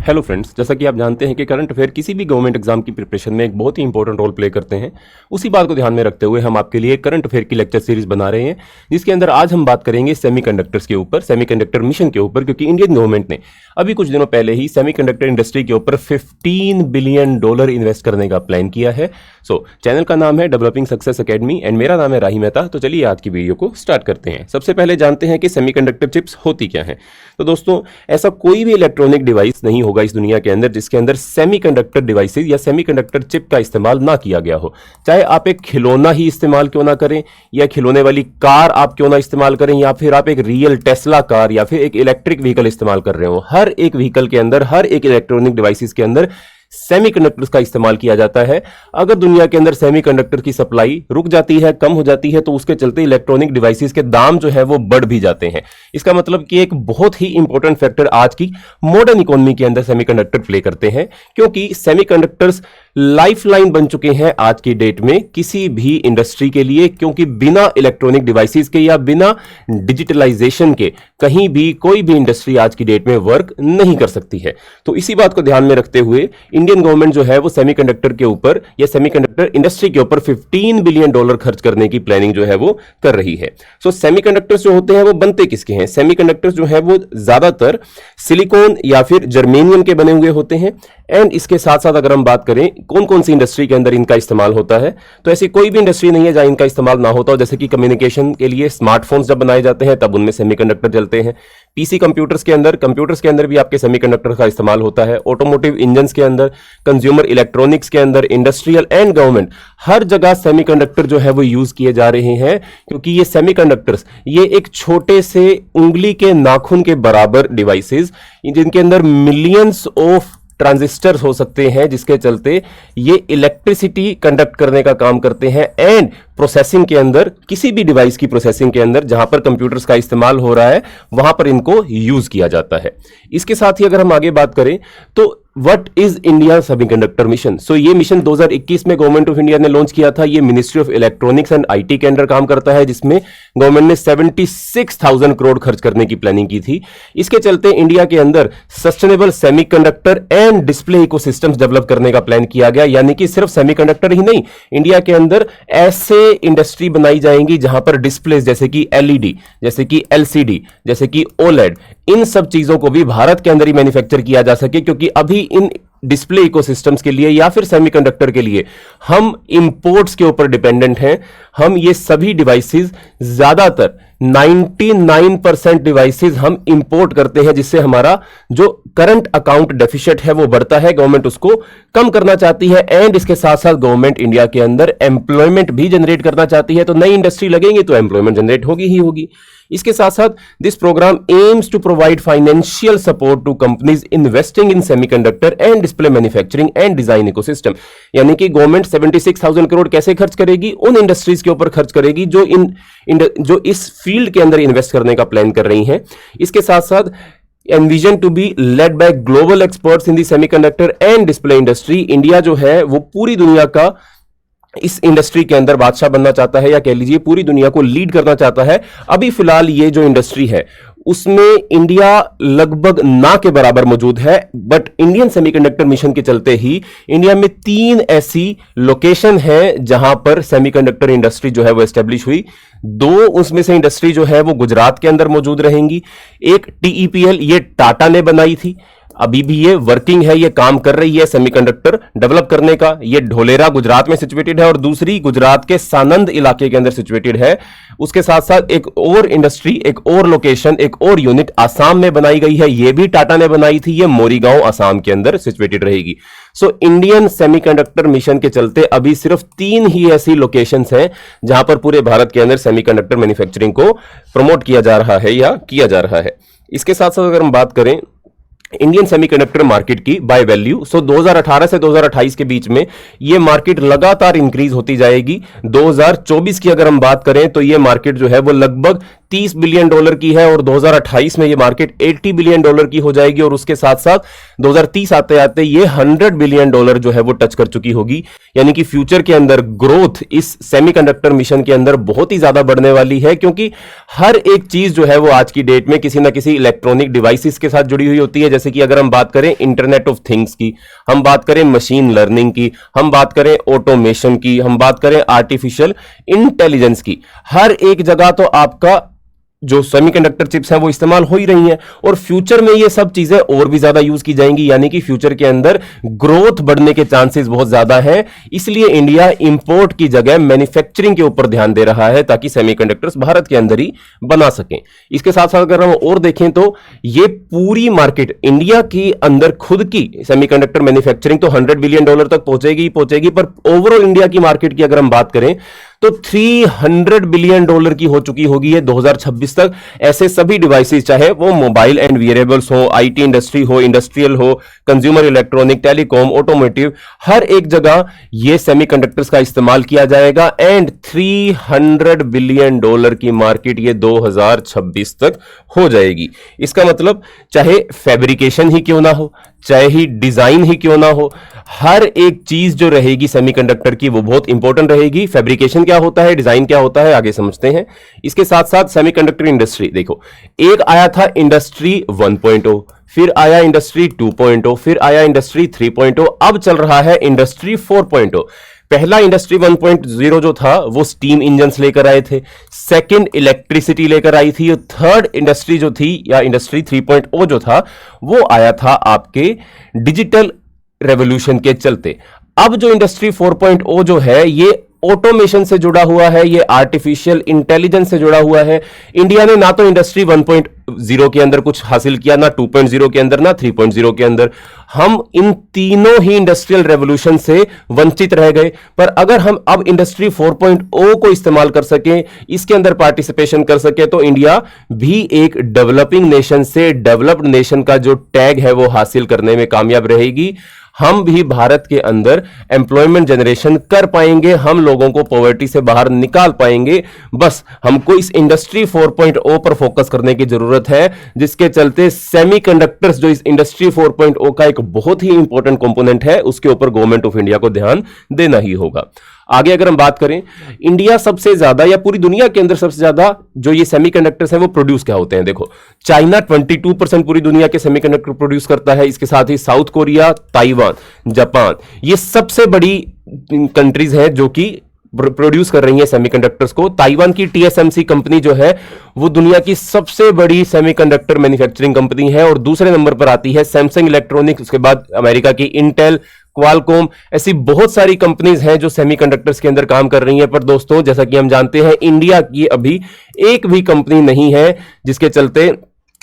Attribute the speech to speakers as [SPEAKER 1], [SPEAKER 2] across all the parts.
[SPEAKER 1] Hello friends, जैसा कि आप जानते हैं कि करंट अफेयर किसी भी गवर्नमेंट एग्जाम की प्रिपरेशन में एक बहुत ही इंपॉर्टेंट रोल प्ले करते हैं। उसी बात को ध्यान में रखते हुए हम आपके लिए करंट अफेयर की लेक्चर सीरीज बना रहे हैं, जिसके अंदर आज हम बात करेंगे सेमीकंडक्टर्स के ऊपर, सेमीकंडक्टर मिशन के ऊपर, क्योंकि इंडियन गवर्नमेंट ने अभी कुछ दिनों पहले ही सेमीकंडक्टर इंडस्ट्री के ऊपर $15 बिलियन इन्वेस्ट करने का प्लान किया है। चैनल का नाम है डेवलपिंग सक्सेस एकेडमी एंड मेरा नाम है राही मेहता। तो चलिए आज की वीडियो को स्टार्ट करते हैं। सबसे पहले जानते हैं कि सेमीकंडक्टर चिप्स होती क्या है। तो दोस्तों, ऐसा कोई भी इलेक्ट्रॉनिक डिवाइस नहीं होगा इस दुनिया के अंदर जिसके अंदर सेमीकंडक्टर डिवाइसेस या सेमीकंडक्टर चिप का इस्तेमाल ना किया गया हो। चाहे आप एक खिलौना ही इस्तेमाल क्यों ना करें, या खिलौने वाली कार आप क्यों ना इस्तेमाल करें, या फिर आप एक रियल टेस्ला कार या फिर एक इलेक्ट्रिक व्हीकल इस्तेमाल कर रहे हो, हर एक व्हीकल के अंदर, हर एक इलेक्ट्रॉनिक डिवाइसेस के अंदर सेमीकंडक्टर्स का इस्तेमाल किया जाता है। अगर दुनिया के अंदर सेमीकंडक्टर की सप्लाई रुक जाती है, कम हो जाती है, तो उसके चलते इलेक्ट्रॉनिक डिवाइसेस के दाम जो है वो बढ़ भी जाते हैं। इसका मतलब कि एक बहुत ही इंपॉर्टेंट फैक्टर आज की मॉडर्न इकोनॉमी के अंदर सेमीकंडक्टर प्ले करते हैं, क्योंकि सेमीकंडक्टर्स लाइफलाइन बन चुके हैं आज की डेट में किसी भी इंडस्ट्री के लिए, क्योंकि बिना इलेक्ट्रॉनिक डिवाइसेस के या बिना डिजिटलाइजेशन के कहीं भी कोई भी इंडस्ट्री आज की डेट में वर्क नहीं कर सकती है। तो इसी बात को ध्यान में रखते हुए इंडियन गवर्नमेंट जो है वो सेमीकंडक्टर के ऊपर या सेमीकंडक्टर इंडस्ट्री के ऊपर $15 बिलियन खर्च करने की प्लानिंग जो है वो कर रही है। सेमीकंडक्टर्स जो होते हैं वो बनते किसके हैं? सेमीकंडक्टर्स जो है वो ज्यादातर सिलिकॉन या फिर जर्मेनियम के बने हुए होते हैं। एंड इसके साथ साथ अगर हम बात करें कौन कौन सी इंडस्ट्री के अंदर इनका इस्तेमाल होता है, तो ऐसी कोई भी इंडस्ट्री नहीं है जहां इनका इस्तेमाल ना होता हो। जैसे कि कम्युनिकेशन के लिए स्मार्टफोन्स जब बनाए जाते हैं तब उनमें सेमीकंडक्टर चलते हैं। पीसी कंप्यूटर्स के अंदर भी आपके सेमीकंडक्टर का इस्तेमाल होता है। ऑटोमोटिव इंजन्स के अंदर, कंज्यूमर इलेक्ट्रॉनिक्स के अंदर, इंडस्ट्रियल एंड गवर्नमेंट, हर जगह सेमीकंडक्टर जो है वो यूज किए जा रहे हैं, क्योंकि ये सेमीकंडक्टर्स ये एक छोटे से उंगली के नाखून के बराबर डिवाइसेस, जिनके अंदर मिलियंस ऑफ ट्रांजिस्टर्स हो सकते हैं, जिसके चलते ये इलेक्ट्रिसिटी कंडक्ट करने का काम करते हैं। एंड प्रोसेसिंग के अंदर, किसी भी डिवाइस की प्रोसेसिंग के अंदर जहां पर कंप्यूटर्स का इस्तेमाल हो रहा है वहां पर इनको यूज किया जाता है। इसके साथ ही अगर हम आगे बात करें तो what is India semiconductor mission. ये मिशन 2021 में गवर्नमेंट ऑफ इंडिया ने लॉन्च किया था। ये ministry of electronics and IT के अंडर काम करता है, जिसमें गवर्नमेंट ने 76,000 करोड़ खर्च करने की प्लानिंग की थी। इसके चलते इंडिया के अंदर sustainable semiconductor and display ecosystems develop करने का प्लान किया गया। यानी कि सिर्फ सेमीकंडक्टर ही नहीं, इंडिया के अंदर ऐसे इंडस्ट्री बनाई जाएंगी जहां पर डिस्प्ले जैसे कि एलईडी, जैसे कि एलसीडी, जैसे कि ओलेड, इन सब चीजों को भी भारत के अंदर ही मैन्युफैक्चर किया जा सके, क्योंकि अभी इन डिस्प्ले इकोसिस्टम्स के लिए या फिर सेमीकंडक्टर के लिए हम इंपोर्ट्स के ऊपर डिपेंडेंट हैं। हम ये सभी डिवाइसेस, ज्यादातर 99% डिवाइसेस हम इंपोर्ट करते हैं, जिससे हमारा जो करंट अकाउंट डेफिसिट है वो बढ़ता है। गवर्नमेंट उसको कम करना चाहती है। एंड इसके साथ साथ गवर्नमेंट इंडिया के अंदर एम्प्लॉयमेंट भी जनरेट करना चाहती है। तो नई इंडस्ट्री लगेंगी तो एम्प्लॉयमेंट जनरेट होगी ही होगी। इसके साथ साथ this program aims to provide financial support to companies investing in semiconductor and display manufacturing and design ecosystem. यानी कि गवर्नमेंट 76,000 करोड़ कैसे खर्च करेगी? उन इंडस्ट्रीज के ऊपर खर्च करेगी जो इस फील्ड के अंदर इन्वेस्ट करने का प्लान कर रही हैं। इसके साथ साथ envision to be led by global experts in the semiconductor and display industry. India जो है वो पूरी दुनिया का इस इंडस्ट्री के अंदर बादशाह बनना चाहता है, या कह लीजिए पूरी दुनिया को लीड करना चाहता है। अभी फिलहाल ये जो इंडस्ट्री है उसमें इंडिया लगभग ना के बराबर मौजूद है, बट इंडियन सेमीकंडक्टर मिशन के चलते ही इंडिया में 3 ऐसी लोकेशन है जहां पर सेमीकंडक्टर इंडस्ट्री जो है वो एस्टेब्लिश हुई। 2 उसमें से इंडस्ट्री जो है वो गुजरात के अंदर मौजूद रहेंगी। एक टीईपीएल, ये टाटा ने बनाई थी, अभी भी ये वर्किंग है, ये काम कर रही है सेमीकंडक्टर डेवलप करने का। ये ढोलेरा गुजरात में सिचुएटेड है, और दूसरी गुजरात के सानंद इलाके के अंदर सिचुएटेड है। उसके साथ साथ एक और इंडस्ट्री, एक और लोकेशन, एक और यूनिट आसाम में बनाई गई है। ये भी टाटा ने बनाई थी, ये मोरीगांव आसाम के अंदर सिचुएटेड रहेगी। इंडियन सेमीकंडक्टर मिशन के चलते अभी सिर्फ 3 ही ऐसी लोकेशंस हैं जहां पर पूरे भारत के अंदर सेमीकंडक्टर मैन्युफैक्चरिंग को प्रमोट किया जा रहा है या किया जा रहा है। इसके साथ साथ अगर हम बात करें इंडियन सेमीकंडक्टर मार्केट की बाय वैल्यू, 2018 से 2028 के बीच में ये मार्केट लगातार इंक्रीज होती जाएगी। 2024 की अगर हम बात करें तो ये मार्केट जो है वो लगभग $30 बिलियन की है, और 2028 में ये मार्केट $80 बिलियन की हो जाएगी। और उसके साथ साथ 2030 आते आते ये $100 बिलियन जो है वो टच कर चुकी होगी। यानी कि फ्यूचर के अंदर ग्रोथ इस सेमीकंडक्टर मिशन के अंदर बहुत ही ज्यादा बढ़ने वाली है, क्योंकि हर एक चीज जो है वो आज की डेट में किसी ना किसी इलेक्ट्रॉनिक डिवाइसेस के साथ जुड़ी हुई होती है। जैसे कि अगर हम बात करें इंटरनेट ऑफ थिंग्स की, हम बात करें मशीन लर्निंग की, हम बात करें ऑटोमेशन की, हम बात करें आर्टिफिशियल इंटेलिजेंस की, हर एक जगह तो आपका जो सेमीकंडक्टर चिप्स हैं वो इस्तेमाल हो ही रही हैं, और फ्यूचर में ये सब चीजें और भी ज्यादा यूज की जाएंगी, यानी कि फ्यूचर के अंदर ग्रोथ बढ़ने के चांसेस बहुत ज्यादा है। इसलिए इंडिया इंपोर्ट की जगह मैन्युफैक्चरिंग के ऊपर ध्यान दे रहा है ताकि सेमीकंडक्टर्स भारत के अंदर ही बना सकें। इसके साथ साथ अगर हम और देखें तो ये पूरी मार्केट इंडिया की अंदर खुद की सेमीकंडक्टर मैन्युफैक्चरिंग तो $100 बिलियन तक पहुंचेगी ही पहुंचेगी, पर ओवरऑल इंडिया की मार्केट की अगर हम बात करें तो $300 बिलियन की हो चुकी होगी ये 2026 तक। ऐसे सभी डिवाइसेस, चाहे वो मोबाइल एंड वियरेबल्स हो, आईटी इंडस्ट्री हो, इंडस्ट्रियल हो, कंज्यूमर इलेक्ट्रॉनिक, टेलीकॉम, ऑटोमोटिव, हर एक जगह ये सेमीकंडक्टर्स का इस्तेमाल किया जाएगा। एंड $300 बिलियन की मार्केट ये 2026 तक हो जाएगी। इसका मतलब चाहे फैब्रिकेशन ही क्यों ना हो, चाहे ही डिजाइन ही क्यों ना हो, हर एक चीज जो रहेगी सेमीकंडक्टर की वो बहुत इंपॉर्टेंट रहेगी। फैब्रिकेशन क्या होता है, डिजाइन क्या होता है, आगे समझते हैं। इसके साथ साथ सेमीकंडक्टर इंडस्ट्री देखो, एक आया था इंडस्ट्री 1.0, फिर आया इंडस्ट्री 2.0, फिर आया इंडस्ट्री 3.0, अब चल रहा है इंडस्ट्री 4.0। पहला इंडस्ट्री 1.0 जो था वो स्टीम इंजन्स लेकर आए थे, सेकंड इलेक्ट्रिसिटी लेकर आई थी, थर्ड इंडस्ट्री जो थी या इंडस्ट्री 3.0 जो था वो आया था आपके डिजिटल रेवोल्यूशन के चलते। अब जो इंडस्ट्री 4.0 जो है ये ऑटोमेशन से जुड़ा हुआ है, ये आर्टिफिशियल इंटेलिजेंस से जुड़ा हुआ है। इंडिया ने ना तो इंडस्ट्री 1.0 के अंदर कुछ हासिल किया, ना 2.0 के अंदर, ना 3.0 के अंदर। हम इन तीनों ही इंडस्ट्रियल रेवोल्यूशन से वंचित रह गए। पर अगर हम अब इंडस्ट्री 4.0 को इस्तेमाल कर सकें, इसके अंदर पार्टिसिपेशन कर सके, तो इंडिया भी एक डेवलपिंग नेशन से डेवलप्ड नेशन का जो टैग है वो हासिल करने में कामयाब रहेगी। हम भी भारत के अंदर एम्प्लॉयमेंट जनरेशन कर पाएंगे, हम लोगों को पॉवर्टी से बाहर निकाल पाएंगे। बस हमको इस इंडस्ट्री 4.0 पर फोकस करने की जरूरत है, जिसके चलते सेमीकंडक्टर्स जो इस इंडस्ट्री 4.0 का एक बहुत ही इंपॉर्टेंट कंपोनेंट है, उसके ऊपर गवर्नमेंट ऑफ इंडिया को ध्यान देना ही होगा। आगे अगर हम बात करें, इंडिया सबसे ज्यादा या पूरी दुनिया के अंदर सबसे ज्यादा जो ये सेमीकंडक्टर्स हैं वो प्रोड्यूस क्या होते हैं, देखो चाइना 22% पूरी दुनिया के सेमीकंडक्टर प्रोड्यूस करता है। इसके साथ ही साउथ कोरिया, ताइवान, जापान, ये सबसे बड़ी कंट्रीज हैं जो कि प्रोड्यूस कर रही है सेमीकंडक्टर्स को। ताइवान की TSMC कंपनी जो है वो दुनिया की सबसे बड़ी सेमीकंडक्टर मैन्युफैक्चरिंग कंपनी है, और दूसरे नंबर पर आती है सैमसंग इलेक्ट्रॉनिक्स, उसके बाद अमेरिका की इंटेल, क्वालकॉम, ऐसी बहुत सारी कंपनीज हैं जो सेमीकंडक्टर्स के अंदर काम कर रही हैं। पर दोस्तों जैसा कि हम जानते हैं इंडिया की अभी एक भी कंपनी नहीं है, जिसके चलते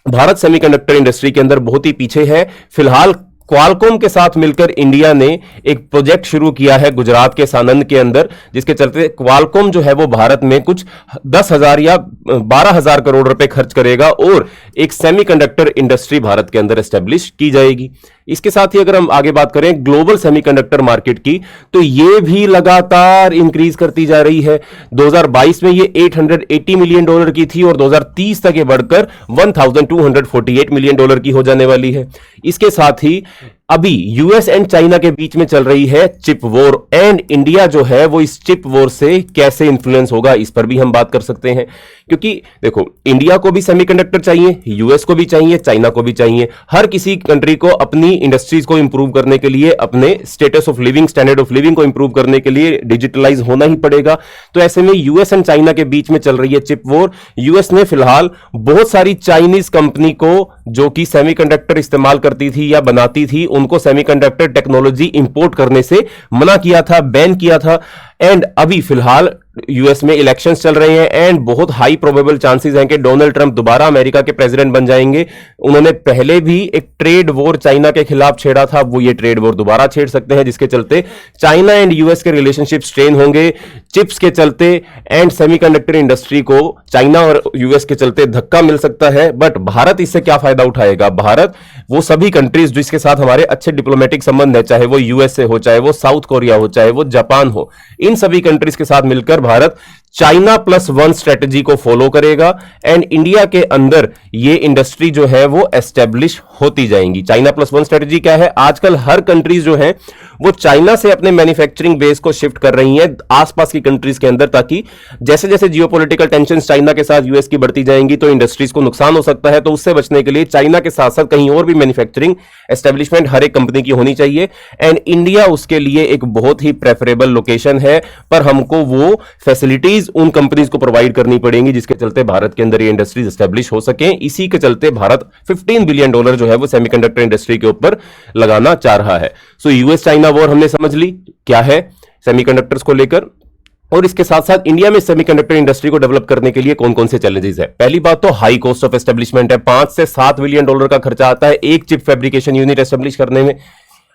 [SPEAKER 1] भारत सेमीकंडक्टर इंडस्ट्री के अंदर बहुत ही पीछे है। फिलहाल क्वालकॉम के साथ मिलकर इंडिया ने एक प्रोजेक्ट शुरू किया है गुजरात के सानंद के अंदर, जिसके चलते क्वालकॉम जो है वो भारत में कुछ 10,000 या 12,000 करोड़ रुपए खर्च करेगा और एक सेमीकंडक्टर इंडस्ट्री भारत के अंदर एस्टेब्लिश की जाएगी। इसके साथ ही अगर हम आगे बात करें ग्लोबल सेमीकंडक्टर मार्केट की, तो ये भी लगातार इंक्रीज करती जा रही है। 2022 में ये $880 मिलियन की थी और 2030 तक ये बढ़कर $1,248 मिलियन की हो जाने वाली है। इसके साथ ही अभी यूएस एंड चाइना के बीच में चल रही है चिप वॉर, एंड इंडिया जो है वो इस चिप वॉर से कैसे इंफ्लुएंस होगा इस पर भी हम बात कर सकते हैं। क्योंकि देखो इंडिया को भी सेमीकंडक्टर चाहिए, यूएस को भी चाहिए, चाइना को भी चाहिए। हर किसी कंट्री को अपनी इंडस्ट्रीज को इंप्रूव करने के लिए, अपने status of living, standard of living को इंप्रूव करने के लिए डिजिटलाइज होना ही पड़ेगा। तो ऐसे में यूएस एंड चाइना के बीच में चल रही है चिप वॉर। यूएस ने फिलहाल बहुत सारी चाइनीज कंपनी को जो कि सेमीकंडक्टर इस्तेमाल करती थी या बनाती थी, उनको सेमीकंडक्टर टेक्नोलॉजी इंपोर्ट करने से मना किया था, बैन किया था। एंड अभी फिलहाल यूएस में इलेक्शंस चल रहे हैं एंड बहुत हाई प्रोबेबल चांसेस हैं कि डोनाल्ड ट्रंप दोबारा अमेरिका के प्रेसिडेंट बन जाएंगे। उन्होंने पहले भी एक ट्रेड वॉर चाइना के खिलाफ छेड़ा था, वो ये ट्रेड वॉर दोबारा छेड़ सकते हैं, जिसके चलते चाइना एंड यूएस के रिलेशनशिप स्ट्रेन होंगे चिप्स के चलते, एंड सेमीकंडक्टर इंडस्ट्री को चाइना और यूएस के चलते धक्का मिल सकता है। बट भारत इससे क्या फायदा उठाएगा? भारत वो सभी कंट्रीज जिसके साथ हमारे अच्छे डिप्लोमेटिक संबंध है, चाहे वो यूएसए हो, चाहे वो साउथ कोरिया हो, चाहे वो जापान हो, इन सभी कंट्रीज के साथ मिलकर Bharat China plus one strategy को फॉलो करेगा एंड इंडिया के अंदर ये इंडस्ट्री जो है वो एस्टेब्लिश होती जाएंगी। चाइना प्लस वन स्ट्रेटजी क्या है? आजकल हर कंट्रीज जो है वो चाइना से अपने मैन्युफैक्चरिंग बेस को शिफ्ट कर रही हैं आसपास की कंट्रीज के अंदर, ताकि जैसे जैसे जियोपॉलिटिकल टेंशंस चाइना के साथ यूएस की बढ़ती जाएंगी तो इंडस्ट्रीज को नुकसान हो सकता है। तो उससे बचने के लिए चाइना के साथ साथ कहीं और भी मैन्युफैक्चरिंग एस्टेब्लिशमेंट हर एक कंपनी की होनी चाहिए एंड इंडिया उसके लिए एक बहुत ही प्रेफरेबल लोकेशन है। पर हमको वो फैसिलिटीज उन कंपनीज को प्रोवाइड करनी पड़ेंगी जिसके चलते भारत के अंदर ये इंडस्ट्रीज एस्टेब्लिश हो सके। इसी के चलते भारत $15 बिलियन जो है वो सेमीकंडक्टर इंडस्ट्री के ऊपर लगाना चाह रहा है। सो यूएस चाइना वॉर हमने समझ ली क्या है सेमीकंडक्टर्स को लेकर, और इसके साथ साथ इंडिया में सेमीकंडक्टर इंडस्ट्री को डेवलप करने के लिए कौन कौन से चैलेंजेस है। पहली बात तो हाई कॉस्ट ऑफ एस्टेब्लिशमेंट है, $5 से $7 बिलियन का खर्चा आता है एक चिप फैब्रिकेशन यूनिट एस्टेब्लिश करने में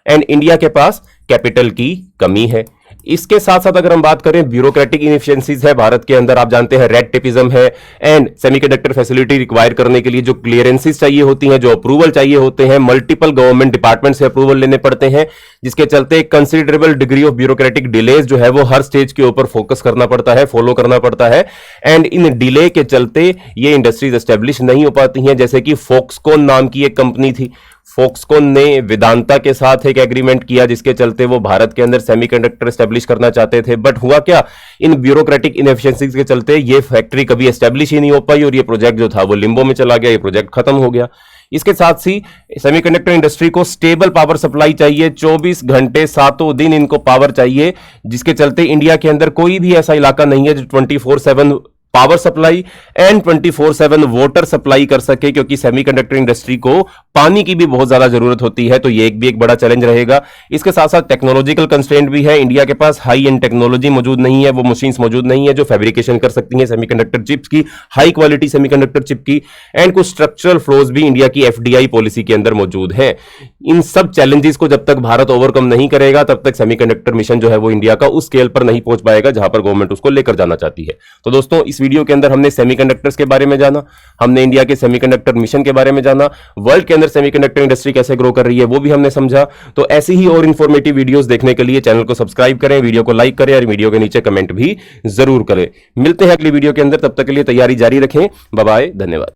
[SPEAKER 1] एंड इंडिया के पास कैपिटल की कमी है। इसके साथ साथ अगर हम बात करें ब्यूरोक्रेटिक इनएफिशिएंसीज है भारत के अंदर, आप जानते हैं रेड टेपिज्म है एंड सेमीकंडक्टर फैसिलिटी रिक्वायर करने के लिए जो क्लियरेंसेस चाहिए होती हैं, जो अप्रूवल चाहिए होते हैं, मल्टीपल गवर्नमेंट डिपार्टमेंट से अप्रूवल लेने पड़ते हैं, जिसके चलते considerable degree of bureaucratic delays जो है वो हर स्टेज के ऊपर फोकस करना पड़ता है, फॉलो करना पड़ता है एंड इन डिले के चलते ये इंडस्ट्रीज एस्टेब्लिश नहीं हो पाती हैं। जैसे कि फॉक्सकॉन नाम की एक कंपनी थी, फॉक्सकॉन ने वेदांता के साथ एक एग्रीमेंट किया जिसके चलते वो भारत के अंदर सेमीकंडक्टर एस्टेब्लिश करना चाहते थे, बट हुआ क्या, इन ब्यूरोक्रेटिक इनएफिशिएंसीज के चलते ये फैक्ट्री कभी एस्टेब्लिश ही नहीं हो पाई और ये प्रोजेक्ट जो था वो लिम्बो में चला गया, ये प्रोजेक्ट खत्म हो गया। इसके साथ ही सेमीकंडक्टर इंडस्ट्री को स्टेबल पावर सप्लाई चाहिए, 24 घंटे 7 दिन इनको पावर चाहिए, जिसके चलते इंडिया के अंदर कोई भी ऐसा इलाका नहीं है जो 24/7 power supply and 24/7 water supply कर सके, क्योंकि सेमीकंडक्टर इंडस्ट्री को पानी की भी बहुत ज्यादा जरूरत होती है। तो ये भी एक बड़ा चैलेंज रहेगा। इसके साथ साथ टेक्नोलॉजिकल कंस्ट्रेंट भी है, इंडिया के पास हाई एंड टेक्नोलॉजी मौजूद नहीं है, वो मशीन्स मौजूद नहीं है जो फैब्रिकेशन कर सकती हैं सेमीकंडक्टर चिप्स की, हाई क्वालिटी सेमीकंडक्टर चिप की एंड कुछ स्ट्रक्चरल फ्लॉज भी इंडिया की एफडीआई पॉलिसी के अंदर मौजूद है। इन सब चैलेंजेस को जब तक भारत ओवरकम नहीं करेगा तब तक सेमीकंडक्टर मिशन जो है वो इंडिया का उस स्केल पर नहीं पहुंच पाएगा जहां पर गवर्नमेंट उसको लेकर जाना चाहती है। तो दोस्तों इस वीडियो के अंदर हमने सेमीकंडक्टर्स के बारे में जाना, हमने इंडिया के सेमीकंडक्टर मिशन के बारे में जाना, वर्ल्ड के अंदर सेमीकंडक्टर इंडस्ट्री कैसे ग्रो कर रही है वो भी हमने समझा। तो ऐसी ही और इंफॉर्मेटिव वीडियोस देखने के लिए चैनल को सब्सक्राइब करें, वीडियो को लाइक करें और वीडियो के नीचे कमेंट भी जरूर करें। मिलते हैं अगली वीडियो के अंदर, तब तक के लिए तैयारी जारी रखें। बाय बाय, धन्यवाद।